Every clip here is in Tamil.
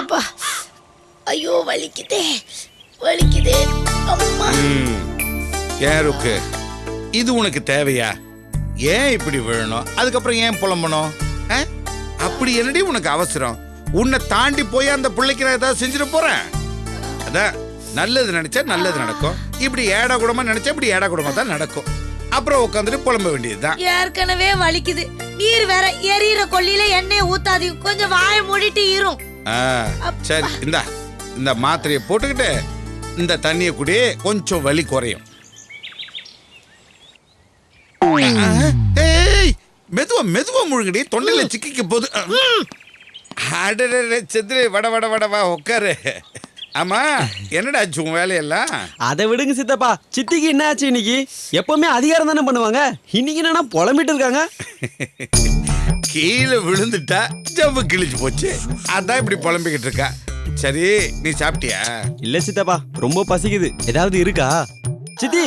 அப்பா ஐயோ வலிக்குதே வலிக்குதே அம்மா. ஏன் ருக்கு, இது உனக்கு தேவையா? ஏன் இப்படி விழணும், அதுக்கப்புறம் ஏன் புலம்பணும்? அப்படி என்னடி உனக்கு அவசரம்? உன்னை தாண்டி போய் அந்த பிள்ளைக்கு நான் ஏதாவது செஞ்சுட்டு போறேன். அதான் நல்லது நினைச்சா நல்லது நடக்கும், இப்படி ஏடா கூடமா நினைச்சா இப்படி ஏடா கூடமா தான் நடக்கும். அப்புறம் உட்காந்துட்டு புலம்ப வேண்டியதுதான். ஏற்கனவே வலிக்குது, நீர் வேற எரியிற கொல்லியில எண்ணெய் ஊத்தாதி, கொஞ்சம் வாயை மூடிட்டு ஈரும். சரி இந்த மாத்திரையை போட்டுக்கிட்டு இந்த தண்ணியை குடி, கொஞ்சம் வலி குறையும். மெதுவா மெதுவா முழுங்கடி, தொண்டையில சிக்கிக்க போது. செத்துரு வட வட வடவா உட்காரு. ஆமா என்னடா ஆச்சு உன் வேலையெல்லாம்? அதை விடுங்க சித்தப்பா, சித்திக்கு என்ன ஆச்சு இன்னைக்கு? எப்பவுமே அதிகாரம் தானே பண்ணுவாங்க, இன்னைக்கு என்னன்னா புலம்பிட்டு இருக்காங்க. கீழே விழுந்துட்டா ஜவ்வு கிழிச்சு போச்சு, அதான் இப்படி புலம்பிக்கிட்டு இருக்கா. சரி நீ சாப்பிட்டியா? இல்ல சித்தப்பா, ரொம்ப பசிக்குது, ஏதாவது இருக்கா? சித்தி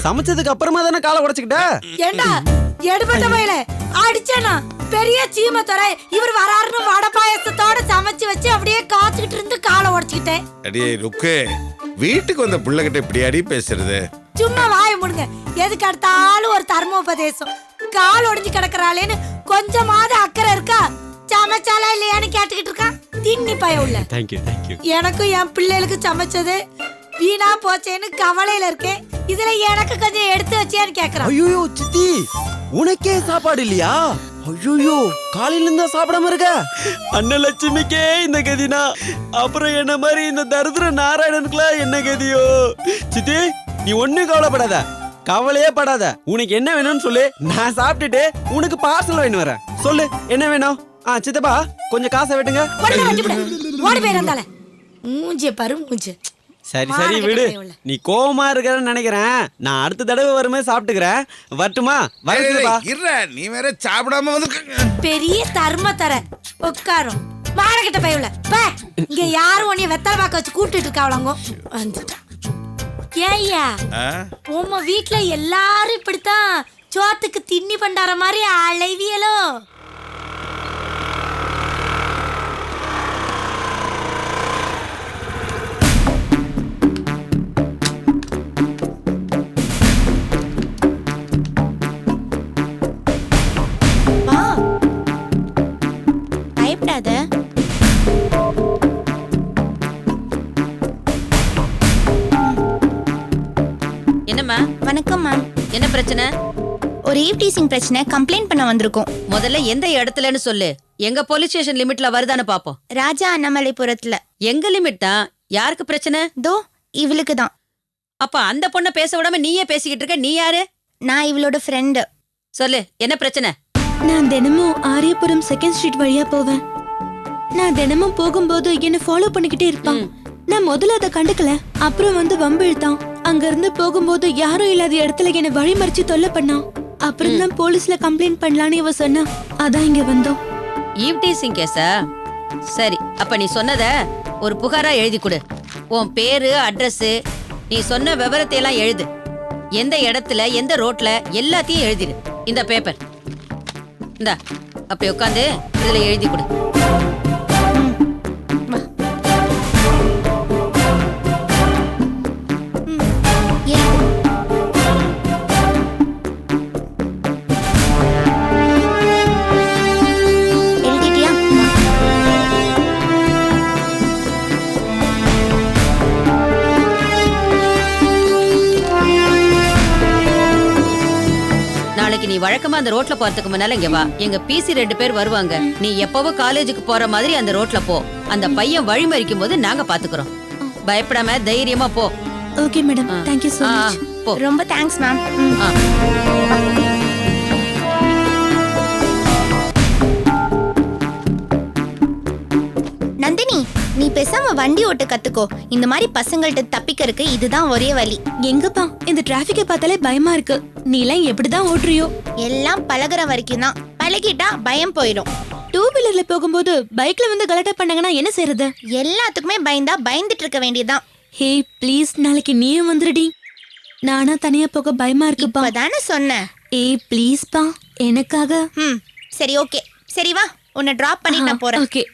சமைச்சதுக்கு அப்புறமா தானே காலை உடைச்சுக்கிட்ட? ஏண்டா எடுபட்ட வயல அடிச்சேனா பெரிய சீமத்தரை இவர் வராருன்னு வடை பாயசத்தோட சமைச்சு வச்சு அப்படியே காத்துக்கிட்டு இருந்து காலை உடைச்சுக்கிட்டேன். அடியே ருக்கு, வீட்டுக்கு வந்த பிள்ளைகிட்ட இப்படி அடி பேசுறது? சும்மா வாய முடுங்க, எதுக்கு அடுத்தாலும் ஒரு தர்மோபதேசம். கால் உடைஞ்சு கிடக்குறாளேன்னு கொஞ்சமாவது அக்கறை இருக்கா? சமைச்சாலா இல்லையான்னு கேட்டுக்கிட்டு இருக்கான் தின்னி பய உள்ள. Thank you thank you. எனக்கும் என் பிள்ளைகளுக்கு சமைச்சது வீணா போச்சேன்னு கவலையில இருக்கேன், இதுல எனக்கு கொஞ்சம் எடுத்து வச்சேன்னு கேக்குறான். ஐயோ சித்தி, உனக்கே சாப்பாடு இல்லையா? ஐயோ காலையில இருந்தா சாப்பிடாம இருக்க. அன்னலட்சுமிக்கே இந்த கதினா, அப்புறம் என்ன மாதிரி இந்த தரித்திர நாராயணனுக்குலாம் என்ன கதியோ? சித்தி நீ ஒண்ணும் கவலைப்படாத, கவலையே படாத. உனக்கு என்ன வேணும்னு சொல்லு, நான் சாப்பிட்டுட்டு உனக்கு பார்சல் வாங்கி வரேன். சொல்லு என்ன வேணும்? சித்தப்பா கொஞ்சம் காசை வெட்டுங்க. ஓடி போயிருந்தால மூஞ்சிய பாரு மூஞ்சி. சரி சரி விடு, நீ கோவமா இருக்கறன்னு நினைக்கிறேன். நான் அடுத்த தடவை வரும்போது சாப்பிட்டுக்கிறேன். வரட்டுமா? நீ வேற சாப்பிடாம வந்து பெரிய தர்ம தர உட்காரும் மாடகிட்ட பையல. இங்க யாரும் உன்னைய வெத்தலை பாக்க வச்சு கூப்பிட்டு இருக்காவளங்க வந்துட்டா. ஏய்யா உம்ம வீட்டுல எல்லாரும் இப்படித்தான் சோத்துக்கு தின்னி பண்டார மாதிரி அலைவியலோ? என்னம்மா? வணக்கம் மேம். என்ன பிரச்சனை? ஒரு ஈவ் டீசிங் பிரச்சனை, கம்ப்ளைண்ட் பண்ண வந்திருக்கோம். முதல்ல எந்த இடத்துலன்னு சொல்லு, எங்க போலீஸ் ஸ்டேஷன் லிமிட்ல வருதான்னு பாப்போம். ராஜா அண்ணாமலைபுரத்துல. எங்க லிமிட் தான்? யாருக்கு பிரச்சனை? தோ இவளுக்கு தான். அப்ப அந்த பொண்ண பேச விடாம நீயே பேசிக்கிட்டு இருக்க, நீ யாரு? நான் இவளோட ஃப்ரெண்டு. சொல்லு என்ன பிரச்சனை? நான் தினமும் ஆரியபுரம் செகண்ட் ஸ்ட்ரீட் வழியா போவேன். நான் தினமும் போகும்போது என்ன ஃபாலோ பண்ணிக்கிட்டே இருப்பான். நான் முதல்ல அதை கண்டுக்கல, அப்புறம் வந்து வம்பு இழுத்தான். அங்க இருந்து போகும்போது யாரும் இல்லாத இடத்துல என்ன வழிமறிச்சு தொல்லை பண்ணான். அப்புறம் தான் போலீஸ்ல கம்ப்ளைண்ட் பண்ணலான்னு இவ சொன்னா, அதான் இங்க வந்தோம். ஈவ் டீசிங் கேஸா? சரி, அப்ப நீ சொன்னத ஒரு புகாரா எழுதி கொடு. உன் பேரு, அட்ரஸ், நீ சொன்ன விவரத்தை எல்லாம் எழுது. எந்த இடத்துல எந்த ரோட்ல எல்லாத்தையும் எழுதிடு. இந்த பேப்பர் இந்த அப்படி உட்காந்து இதுல எழுதி கொடு. நீ வழக்கமா அந்த ரோட்ல போறதுக்கு முன்னால இங்க வா. எங்க பிசி 2 பேர் வருவாங்க. நீ எப்பவும் காலேஜுக்கு போற மாதிரி அந்த ரோட்ல போ. அந்த பையன் வழிமறிக்கும் போது நாங்க பாத்துக்கிறோம். பயப்படாம தைரியமா போ. Okay madam, thank you so much. ரொம்ப தேங்க்ஸ் மேம். நந்தினி, நீ பேசாம வண்டி ஓட்ட கத்துக்கோ. இந்த மாதிரி பசங்கள்ட்ட தப்பிக்கிறதுக்கு இதுதான் ஒரே வழி. எங்கப்பா இந்த டிராபிக்கை பார்த்தாலே பயமா இருக்கு. நீ எல்லாம் எப்படிதான் ஓட்டுறியோ? எல்லாம் பழகுற வரைக்கும் தான், பழகிட்டா பயம் போயிடும். 2 வீலர்ல போகும்போது பைக்ல வந்து கலாட்டா பண்ணாங்கன்னா என்ன செய்யறது? எல்லாத்துக்குமே பயந்தா பயந்துட்டு இருக்க வேண்டியதுதான். ஹே ப்ளீஸ், நாளைக்கு நீயும் வந்துடுடி. நானா தனியா போக பயமா இருக்குப்பா. இப்பதானே சொன்னேன். ப்ளீஸ் பா, எனக்காக. சரி ஓகே, சரி வா, உன்னை டிராப் பண்ணி நான் போறேன். ஓகே.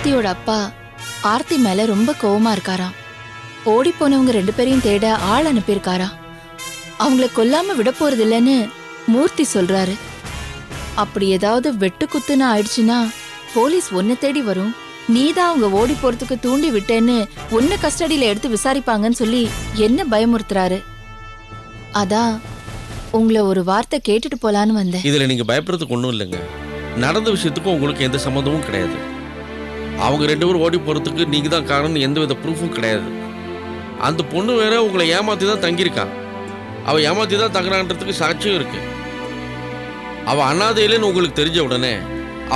ஆர்த்தியோட அப்பா ஆர்த்தி மேல ரொம்ப கோவமா இருக்காராம். ஓடி போனவங்க 2 பேரையும் தேட ஆள் அனுப்பியிருக்காரா. அவங்கள கொல்லாம விட போறது இல்லைன்னு மூர்த்தி சொல்றாரு. அப்படி ஏதாவது வெட்டு குத்துன்னு ஆயிடுச்சுன்னா போலீஸ் ஒன்ன தேடி வரும். நீதான் அவங்க ஓடி போறதுக்கு தூண்டி விட்டேன்னு உன்னை கஸ்டடியில எடுத்து விசாரிப்பாங்கன்னு சொல்லி என்ன பயமுறுத்துறாரு. அதான் உங்களை ஒரு வார்த்தை கேட்டுட்டு போலான்னு வந்தேன். இதுல நீங்க பயப்படுறதுக்கு ஒன்றும் இல்லைங்க. நடந்த விஷயத்துக்கும் உங்களுக்கு எந்த சம்மந்தமும் கிடையாது. அவங்க 2 பேரும் ஓடி போறதுக்கு நீங்க தான் காரணம், எந்த வித ப்ரூஃபும் கிடையாது. அந்த பொண்ணு வேற உங்களை ஏமாத்தி தான் தங்கியிருக்கான். அவ ஏமாத்தி தான் தங்குறான்றதுக்கு சாட்சியும் இருக்கு. அவ அனாதையிலேன்னு உங்களுக்கு தெரிஞ்ச உடனே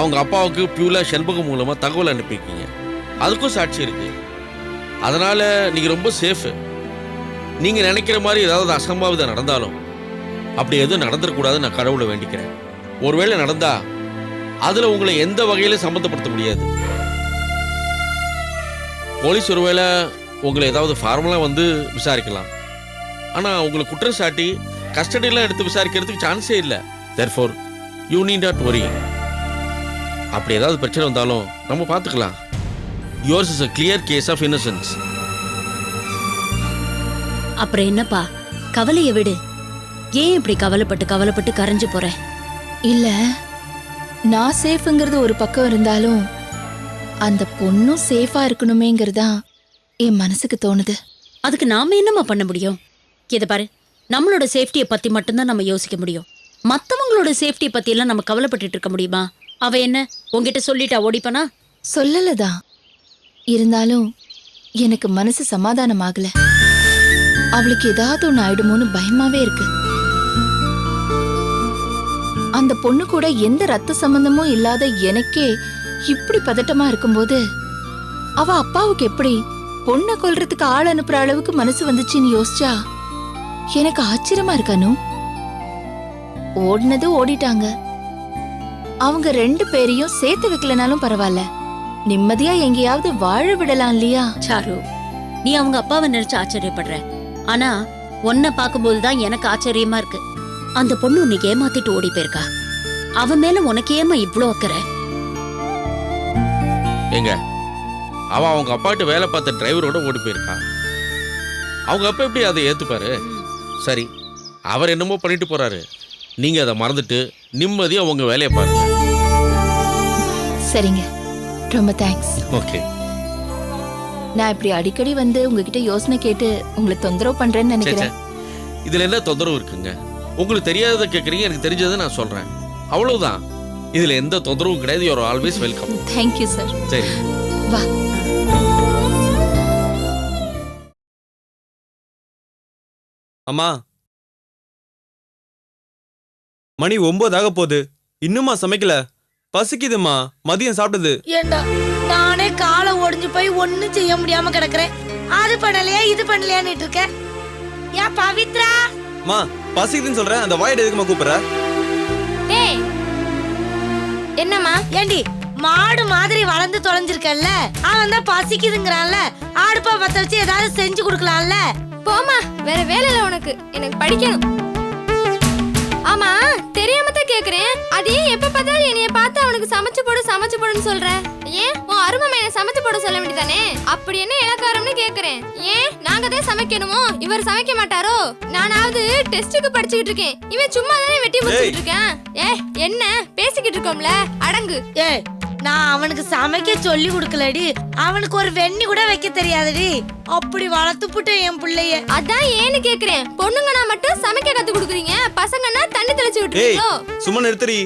அவங்க அப்பாவுக்கு பியூலா செண்பகம் மூலமா தகவல் அனுப்பியிருக்கீங்க. அதுக்கும் சாட்சி இருக்கு. அதனால நீங்க ரொம்ப சேஃபு. நீங்க நினைக்கிற மாதிரி ஏதாவது அசம்பாவிதம் நடந்தாலும் அப்படி எதுவும் நடந்துடக்கூடாதுன்னு நான் கடவுளை வேண்டிக்கிறேன். ஒருவேளை நடந்தா அதுல உங்களை எந்த வகையிலும் சம்மந்தப்படுத்த முடியாது. போலீஸ் ஒருவேளை உங்களை ஏதாவது ஃபார்மலா வந்து விசாரிக்கலாம். ஆனா உங்களை குற்றம் சாட்டி கஸ்டடியெல்லாம் எடுத்து விசாரிக்கிறதுக்கு சான்ஸே இல்லை. Therefore you need not worry. அப்படி ஏதாவது பிரச்சனை வந்தாலும் நம்ம பார்த்துக்கலாம். Yours is a clear case of innocence. அப்புறம் என்னப்பா, கவலைய விடு. ஏன் இப்படி கவலைப்பட்டு கரைஞ்சு போற? இல்ல, நான் சேஃப்ங்கிறது ஒரு பக்கம் இருந்தாலும் அந்த பொண்ணும் சேஃபா இருக்கணுமேங்கிறதா என் மனசுக்கு தோணுது. அதுக்கு நாம என்னம்மா பண்ண முடியும்? இதை பாரு, நம்மளோட சேஃப்டியை பத்தி மட்டும்தான் நம்ம யோசிக்க முடியும். மத்தவங்களோட சேஃப்டியை பத்தி எல்லாம் நம்ம கவலைப்பட்டுட்டு இருக்க முடியுமா? அவ என்ன உங்ககிட்ட சொல்லிட்டா ஓடிப்பனா? சொல்லலதான். இருந்தாலும் எனக்கு மனசு சமாதானம் ஆகல. அவளுக்கு ஏதாவது ஒண்ணு ஆயிடுமோன்னு பயமாவே இருக்கு. அந்த பொண்ணு கூட எந்த ரத்த சம்பந்தமும் இல்லாத எனக்கே இப்படி பதட்டமா இருக்கும்போது அவ அப்பாவுக்கு எப்படி பொண்ணை கொல்றதுக்கு ஆள் அனுப்புற அளவுக்கு மனசு வந்துச்சுன்னு யோசிச்சா எனக்கு ஆச்சரியமா இருக்கானு. ஓடினது ஓடிட்டாங்க. அவங்க 2 பேரையும் சேர்த்து வைக்கலனாலும் பரவாயில்ல, நிம்மதியா எங்கேயாவது வாழ விடலாம் இல்லையா? சாரு, நீ அவங்க அப்பாவை நினைச்சு ஆச்சரியப்படுற. ஆனா உன்னை பார்க்கும்போதுதான் எனக்கு ஆச்சரியமா இருக்கு. அந்த பொண்ணு உன்னைக்கு ஏமாத்திட்டு ஓடி போயிருக்கா. அவன் மேல உனக்கு ஏமா இவ்ளோ அக்கறை? எங்க அவ அவங்க அப்பாட்ட வேலை பார்த்த டிரைவரோட ஓடி போயிருக்கான். அவங்க அப்பா எப்படி அதை ஏத்துப்பாரு? சரி, அவர் என்னமோ பண்ணிட்டு போறாரு. நீங்க அதை மறந்துட்டு நிம்மதியா உங்க வேலையை பாருங்க. சரிங்க, ரொம்ப தேங்க்ஸ். ஓகே. நான் இப்படி அடிக்கடி வந்து உங்ககிட்ட யோசனை கேட்டு உங்களை தொந்தரவு பண்றேன்னு நினைக்கிறேன். இதுல என்ன தொந்தரவு இருக்குங்க? உங்களுக்கு தெரியாததை கேட்குறீங்க, எனக்கு தெரிஞ்சதை நான் சொல்றேன், அவ்வளவுதான். இதுல எந்த தொந்தரவும் கிடையாது. You are always welcome. Thank you sir. சரி வா. அம்மா, மணி 9 ஆக போகுது, இன்னுமா சமைக்கல? பசிக்குதுமா, மதியம் சாப்பிட்டது. ஏண்டா நானே காலை ஒடிஞ்சு போய் ஒண்ணும் செய்ய முடியாம கிடக்குறேன். அது பண்ணலையா இது பண்ணலையான்னு இருக்க. ஏன் பவித்ரா? மா, பசிக்குதுன்னு சொல்றேன், அந்த வாயிட எதுக்குமா கூப்பிடுற? ஏய், என்னம்மா? ஏண்டி மாடு மாதிரி வளர்ந்து தொலைஞ்சிருக்கல்ல, அவன் தான் பசிக்குதுங்கிறான்ல, அடுப்பா பத்த வச்சு ஏதாவது செஞ்சு கொடுக்கலாம்ல. போமா, வேற வேலை இல்ல உனக்கு. எனக்கு படிக்கணும். ஆமா, தெரியாம தான் கேக்குறேன். அதே எப்ப பார்த்தாலும் என்னைய பார்த்து அவனுக்கு சமைச்சு போடுன்னு சொல்ற. ஏன் உன் அருமை என்ன சமைச்சு போட சொல்ல வேண்டியதானே? அப்படி என்ன இலக்காரம்னு கேக்குறேன். ஏன் நாங்க தான் சமைக்கணுமோ, இவர் சமைக்க மாட்டாரோ? நானாவது டெஸ்டுக்கு படிச்சுக்கிட்டு இருக்கேன், இவன் சும்மா தானே வெட்டி முடிச்சுட்டு இருக்கேன். என்ன பேசிக்கிட்டு இருக்கோம்ல, அடங்கு. நான் அவனுக்கு சமைக்க சொல்லி கொடுக்கலடி, அவனுக்கு ஒரு வெண்ணி கூட வைக்க தெரியாதுடி. அப்படி வளர்த்து புட்டு என் பிள்ளைய. அதான் ஏன்னு கேக்குறேன். பொண்ணுங்கன்னா மட்டும் சமைக்க கத்து கொடுக்குறீங்க, பசங்கன்னா தண்ணி தெளிச்சு விட்டுறீங்களோ? சும்மா நிறுத்தறி.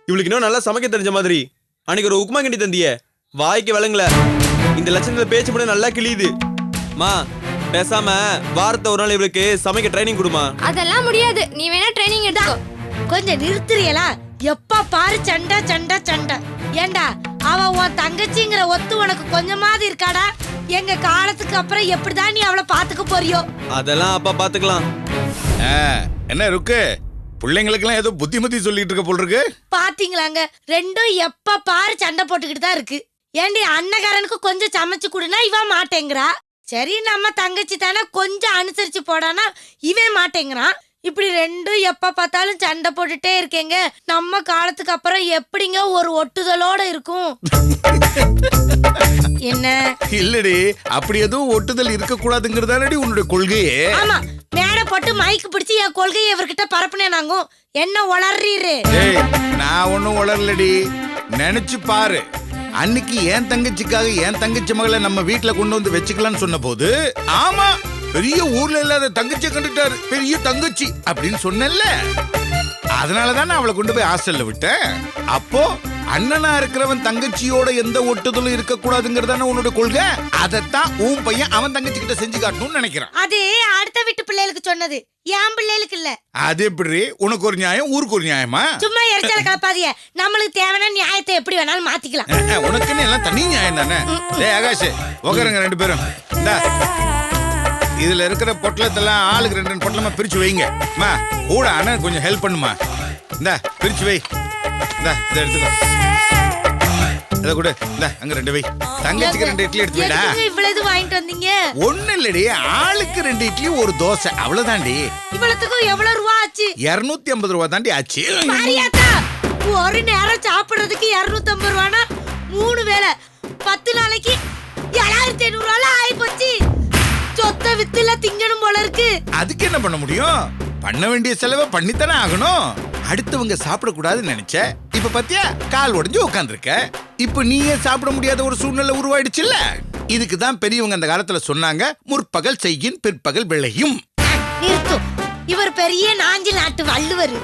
இவளுக்கு இன்னும் நல்லா சமைக்க தெரிஞ்ச மாதிரி. அன்னைக்கு ஒரு உப்புமா கிண்டி தந்தியே, வாய்க்கு விளங்கல. இந்த லட்சணத்துல பேச்சு கூட நல்லா கிளியுது. மா, பேசாம வாரத்தை ஒரு நாள் இவளுக்கு சமைக்க ட்ரைனிங் கொடுமா. அதெல்லாம் முடியாது, நீ வேணா ட்ரைனிங் எடுத்துக்கோ. கொஞ்சம் நிறுத்துறியலா? எப்ப பாரு சண்டை சண்டை சண்டை. ஏண்டா அவ உன் தங்கச்சிங்கிற ஒத்து உனக்கு கொஞ்சமாவது இருக்காடா? எங்க காலத்துக்கு அப்புறம் எப்படிதான் நீ அவளை பாத்துக்க போறியோ? அதெல்லாம் அப்பா பாத்துக்கலாம். என்ன இருக்கு, பிள்ளைங்களுக்கெல்லாம் ஏதோ புத்திமதி சொல்லிட்டு இருக்க போல் இருக்கு. பாத்தீங்களாங்க, ரெண்டும் எப்ப பாரு சண்டை போட்டுக்கிட்டு தான் இருக்கு. ஏண்டி அன்னகாரனுக்கு கொஞ்சம் சமைச்சு கொடுனா இவன் மாட்டேங்கிறா. சரி, நம்ம தங்கச்சி தானே கொஞ்சம் அனுசரிச்சு போடானா இவன் மாட்டேங்கிறான். இப்படி ரெண்டும் எப்ப பார்த்தாலும் சண்டை போட்டுட்டே இருக்கேங்க. நம்ம காலத்துக்கு அப்புறம் எப்படிங்க ஒரு ஒட்டுதலோட இருக்கும்? என்ன இல்லடி, அப்படி எதுவும் ஒட்டுதல் இருக்க கூடாதுங்கிறதானடி உன்னுடைய கொள்கையே. ஆமா, மேடை போட்டு மைக்கு பிடிச்சி என் கொள்கையை இவர்கிட்ட பரப்புனே. நாங்க என்ன உளறீரு? ஏய், நான் ஒன்னும் உளரலடி. நினைச்சு பாரு, அன்னைக்கு என் தங்கச்சிக்காக என் தங்கச்சி மகளை நம்ம வீட்டுல கொண்டு வந்து வச்சுக்கலாம்னு சொன்ன போது, ஆமா பெரிய ஊர்ல இல்லாத தங்கச்சியை கண்டுட்டாரு, பெரிய தங்கச்சி அப்படின்னு சொன்னேன்ல. அதனாலதான் நான் அவளை கொண்டு போய் ஹாஸ்டல்ல விட்டேன். அப்போ அண்ணனா இருக்கிறவன் தங்கச்சியோட எந்த ஒட்டுதலும் இருக்க கூடாதுங்கிறதான உன்னோட கொள்கை. அதத்தான் உன் பையன் அவன் தங்கச்சி கிட்ட செஞ்சு காட்டணும்னு நினைக்கிறான். அது அடுத்த வீட்டு பிள்ளைகளுக்கு சொன்னது, என் பிள்ளைகளுக்கு இல்ல. அது எப்படி உனக்கு ஒரு நியாயம், ஊருக்கு ஒரு நியாயமா? சும்மா எரிச்சல கலப்பாதிய. நம்மளுக்கு தேவையான நியாயத்தை எப்படி வேணாலும் மாத்திக்கலாம். உனக்குன்னு எல்லாம் தனி நியாயம் தானே. டேய் ஆகாஷ், உட்காருங்க ரெண்டு பேரும். இந்தா, இதுல இருக்கிற பொட்டலத்தெல்லாம் ஆளுக்கு 2 பொட்டலமா பிரிச்சு வைங்க. மா கூட அண்ணன் கொஞ்சம் ஹெல்ப் பண்ணுமா. இந்தா பிரிச்சு வை. இந்தா இதை எடுத்துக்கோ. இதை கூட இந்தா அங்க 2 வை. தங்கச்சிக்கு 2 இட்லி எடுத்து வைடா. இவ்வளவு வாங்கிட்டு வந்தீங்க? ஒண்ணு இல்லடி, ஆளுக்கு 2 இட்லி ஒரு தோசை, அவ்வளவுதாண்டி. இவ்வளவுக்கும் எவ்வளவு ரூபா ஆச்சு? 250 ரூபா தாண்டி ஆச்சு. மாரியாத்தா, ஒரு நேரம் சாப்பிடுறதுக்கு 250 ரூபானா 3 வேளை 10 நாளைக்கு 7500 ரூபாய் ஆயி போச்சு. சொத்த வித்துல திங்கணும் போல இருக்கு. அதுக்கு என்ன பண்ண முடியும்? பண்ண வேண்டிய செலவை பண்ணித்தானே ஆகணும். அடுத்தவங்க சாப்பிடக்கூடாதுன்னு நினைச்ச, இப்ப பாத்தியா கால் உடைஞ்சு உட்காந்துருக்க. இப்ப நீயே சாப்பிட முடியாத ஒரு சூழ்நிலை உருவாயிடுச்சுல்ல. இதுக்குதான் பெரியவங்க அந்த காலத்துல சொன்னாங்க, முற்பகல் செய்யின் பிற்பகல் விளையும். நிறுத்தும். இவர் பெரிய நாஞ்சி நாட்டு வள்ளுவர்.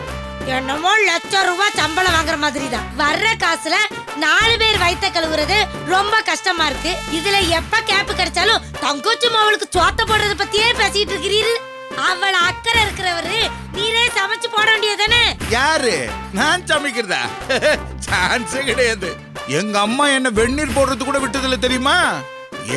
என்னமோ லட்சம் ரூபாய் சம்பளம் வாங்குற மாதிரி தான். வர்ற காசுல 4 பேர் வயித்த கழுவுறது ரொம்ப கஷ்டமா இருக்கு. இதுல எப்ப கேப் கிடைச்சாலும் தங்கச்சி அவளுக்கு சோத்த போடுறத பத்தியே பேசிட்டு இருக்கிறீரு. அவள அக்கறை இருக்கிறவரு நீரே சமைச்சு போட வேண்டியதானே? யாரு? நான் சமைக்கிறதா? சான்ஸே கிடையாது. எங்க அம்மா என்ன வெந்நீர் போடுறது கூட விட்டதில்ல தெரியுமா?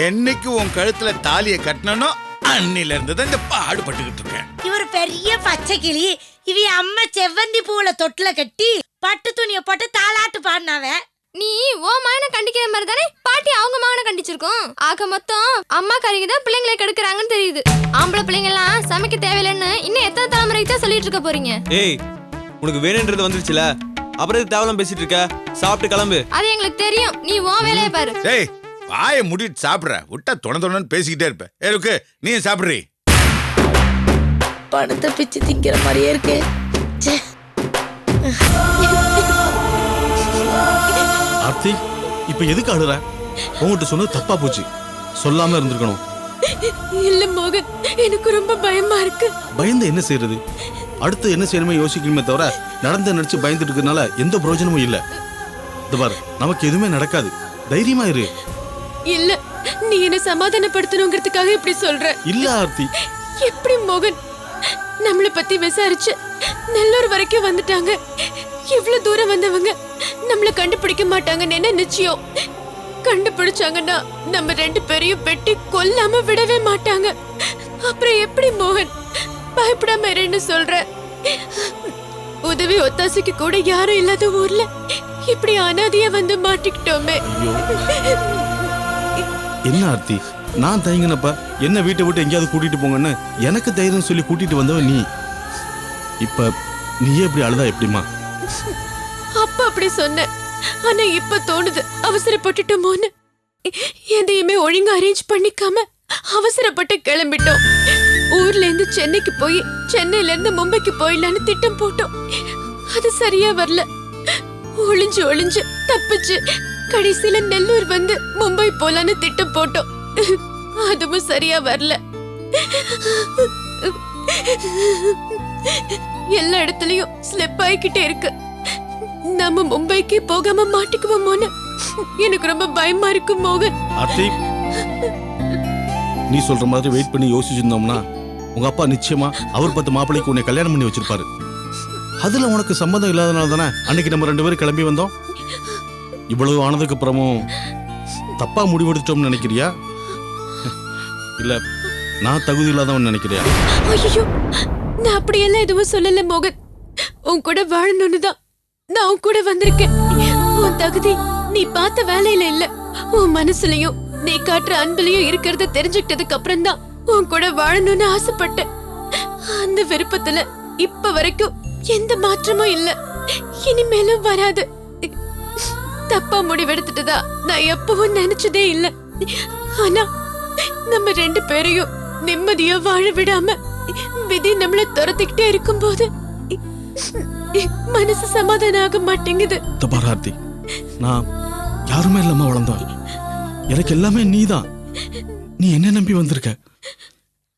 என்னைக்கு உன் கழுத்துல தாலியை கட்டணும் அன்னில இருந்து தான் இந்த பாடுபட்டுக்கிட்டு இருக்கேன். இவர் பெரிய பச்சை கிளி. இவ அம்மா செவ்வந்தி பூவுல தொட்டுல கட்டி பட்டு துணிய போட்டு தாலாட்டு பாடினாவ. நீ ஓ மகனை கண்டிக்கிற மாதிரி தானே பாட்டி அவங்க மகனை கண்டிச்சிருக்கோம். ஆக மொத்தம் அம்மா கறிக்கு தான் பிள்ளைங்களை கெடுக்கிறாங்கன்னு தெரியுது. ஆம்பளை பிள்ளைங்க எல்லாம் சமைக்க தேவையில்லைன்னு இன்னும் எத்தனை தலைமுறைக்கு தான் சொல்லிட்டு இருக்க போறீங்க? ஏய், உனக்கு வேணும்ன்றது வந்துருச்சுல, அப்புறம் இது தேவலாம் பேசிட்டு இருக்க. சாப்பிட்டு கிளம்பு. அது எங்களுக்கு தெரியும். நீ ஓ வேலையை பாரு. ஏய், வாயை மூடிட்டு சாப்பிடுற, விட்டா தொண பேசிக்கிட்டே இருப்ப. ஏருக்கு நீ சாப்பிடுறீ? பணத்தை பிச்சு திங்கிற மாதிரியே இருக்கு. ஆர்த்தி, இப்ப எதுக்கு அழுற? உங்ககிட்ட சொன்னது தப்பா போச்சு, சொல்லாம இருந்திருக்கணும். இல்ல மோகன், எனக்கு ரொம்ப பயமா இருக்கு. பயந்து என்ன செய்யறது? அடுத்து என்ன செய்யணுமே யோசிக்கணுமே தவிர நடந்து நினைச்சு பயந்துட்டு இருக்கனால எந்த பிரயோஜனமும் இல்ல. இது பாரு, நமக்கு எதுவுமே நடக்காது, தைரியமா இரு. இல்ல, நீ என்ன சமாதானப்படுத்தணுங்கிறதுக்காக இப்படி சொல்ற. இல்ல ஆர்த்தி. எப்படி மோகன்? நம்மள பத்தி விசாரிச்சு நல்லூர் வரைக்கும் வந்துட்டாங்க. எவ்வளவு தூரம் வந்தவங்க நம்மள கண்டுபிடிக்க மாட்டாங்கன்னு என்ன நிச்சயம்? கண்டுபிடிச்சாங்கன்னா நம்ம 2 பேரையும் வெட்டி கொல்லாம விடவே மாட்டாங்க. அப்புறம் எப்படி மோகன் பயப்படாம இருன்னு சொல்ற? உதவி ஒத்தாசைக்கு கூட யாரும் இல்லாத ஊர்ல இப்படி அனாதையா வந்து மாட்டிக்கிட்டோமே. என்ன ஆர்த்தி, நான் தயங்கினப்ப என்ன வீட்டை விட்டு எங்கேயாவது கூட்டிட்டு போங்கன்னு எனக்கு தைரியம் சொல்லி கூட்டிட்டு வந்தவன் நீ. இப்ப நீயே இப்படி அழுதா எப்படிமா? அப்ப அப்படி சொன்ன, ஆனா இப்ப தோணுது அவசரப்பட்டுட்டோமோன்னு. எதையுமே ஒழுங்கா அரேஞ்ச் பண்ணிக்காம அவசரப்பட்டு கிளம்பிட்டோம். ஊர்ல இருந்து சென்னைக்கு போய் சென்னையில இருந்து மும்பைக்கு போயிடலான்னு திட்டம் போட்டோம். அது சரியா வரல. ஒளிஞ்சு ஒளிஞ்சு தப்பிச்சு கடைசியில நெல்லூர் வந்து மும்பை போலான்னு திட்டம் போட்டோம். அதுவும் சரியா வரல. எல்லா இடத்துலயும் ஸ்லிப் ஆயிக்கிட்டே இருக்கு. நம்ம மும்பைக்கு போகாம மாட்டிக்குவோமோன்னு எனக்கு ரொம்ப பயமா இருக்கு மோகன். ஆர்த்தி, நீ சொல்ற மாதிரி வெயிட் பண்ணி யோசிச்சிருந்தோம்னா உங்க அப்பா நிச்சயமா அவர் 10 மாப்பிள்ளைக்கு உன்னை கல்யாணம் பண்ணி வச்சிருப்பாரு. அதுல உனக்கு சம்மதம் இல்லாதனால தானே அன்னைக்கு நம்ம 2 பேரும் கிளம்பி வந்தோம். இவ்வளவு ஆனதுக்கு அப்புறமும் தப்பா முடிவெடுத்தோம்னு நினைக்கிறியா? இல்ல நான் தகுதி இல்லாதவன் நினைக்கிறியா? ஐயோ, நான் அப்படியெல்லாம் எதுவும் சொல்லல மோகன். உன் கூட வாழணும்னு தான் நான் உன் கூட வந்திருக்கேன். உன் தகுதி நீ பார்த்த வேலையில இல்ல, உன் மனசுலயும் நீ காட்டுற அன்புலயும் இருக்கிறத தெரிஞ்சுக்கிட்டதுக்கு அப்புறம் தான் உன் கூட வாழணும்னு ஆசைப்பட்டேன். அந்த விருப்பத்துல இப்ப வரைக்கும் எந்த மாற்றமும் இல்ல, இனிமேலும் வராது. தப்பா முடிவெடுத்துட்டதா நான் எப்பவும் நினைச்சதே இல்ல. ஆனா நம்ம 2 பேரையும் நிம்மதியா வாழ விடாம விதி நம்மள துரத்திக்கிட்டே இருக்கும்போது மனசு சமாதானம் ஆக மாட்டேங்குது. பாரு ஆர்த்தி, நான் யாருமே இல்லாம வளர்ந்தோம். எனக்கு எல்லாமே நீதான். நீ என்ன நம்பி வந்திருக்க.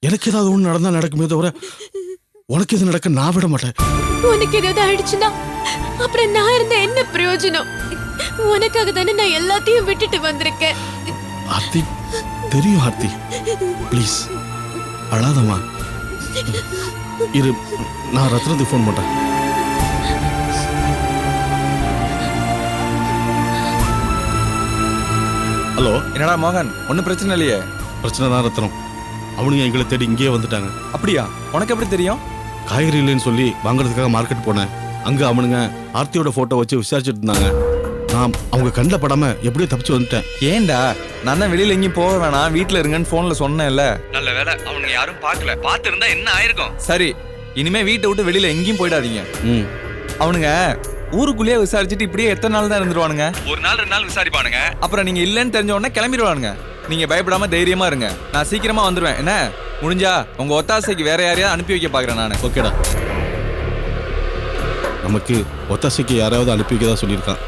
எனக்கு ஏதாவது ஒண்ணு நடந்தா நடக்குமே தவிர உனக்கு எது நடக்க நான் விட மாட்டேன். உனக்கு ஏதாவது ஆயிடுச்சுன்னா அப்புறம் நான் இருந்த என்ன பிரயோஜனம்? உனக்காக தானே நான் எல்லாத்தையும் விட்டுட்டு வந்திருக்கேன். ஆர்த்தி, தெரியும் ஆர்த்தி, ப்ளீஸ் அழாதம்மா. இரு, நான் ரத்னத்துக்கு ஃபோன் பண்றேன். ஹலோ. என்னடா மோகன், ஒன்றும் பிரச்சனை இல்லையே? பிரச்சனை தான் ரத்னம். அவனுங்க எங்களை தேடி இங்கேயே வந்துட்டாங்க. அப்படியா? உனக்கு எப்படி தெரியும்? காய்கறி இல்லைன்னு சொல்லி வாங்குறதுக்காக மார்க்கெட் போனேன். அங்க அவனுங்க ஆர்த்தியோட போட்டோ வச்சு விசாரிச்சுட்டு இருந்தாங்க. நான் அவங்க கண்ணில் படாம எப்படியோ தப்பிச்சு வந்துட்டேன். ஏன்டா, நான் தான் வெளியில எங்கேயும் போக வேணாம், வீட்டுல இருங்கன்னு போன்ல சொன்னேன்ல. நல்ல வேலை அவனுங்க யாரும் பார்க்கல. பார்த்து இருந்தா என்ன ஆயிருக்கும்? சரி, இனிமே வீட்டை விட்டு வெளியில எங்கேயும் போயிடாதீங்க. அவனுங்க ஊருக்குள்ளேயே விசாரிச்சுட்டு இப்படியே எத்தனை நாள் தான் இருந்துருவானுங்க? 1 நாள் 2 நாள் விசாரிப்பானுங்க. அப்புறம் நீங்க இல்லைன்னு தெரிஞ்ச உடனே கிளம்பிடுவானுங்க. நீங்க பயப்படாம தைரியமா இருங்க. நான் சீக்கிரமா வந்துருவேன். என்ன முடிஞ்சா உங்க ஒத்தாசைக்கு வேற யாரையாவது அனுப்பி வைக்க பாக்குறேன் நான். ஓகேடா. நமக்கு ஒத்தாசைக்கு யாராவது அனுப்பி வைக்கதான் சொல்லியிருக்கான்.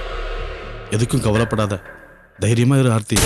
எதுக்கும் கவலைப்படாத, தைரியமா இரு ஆர்த்தி.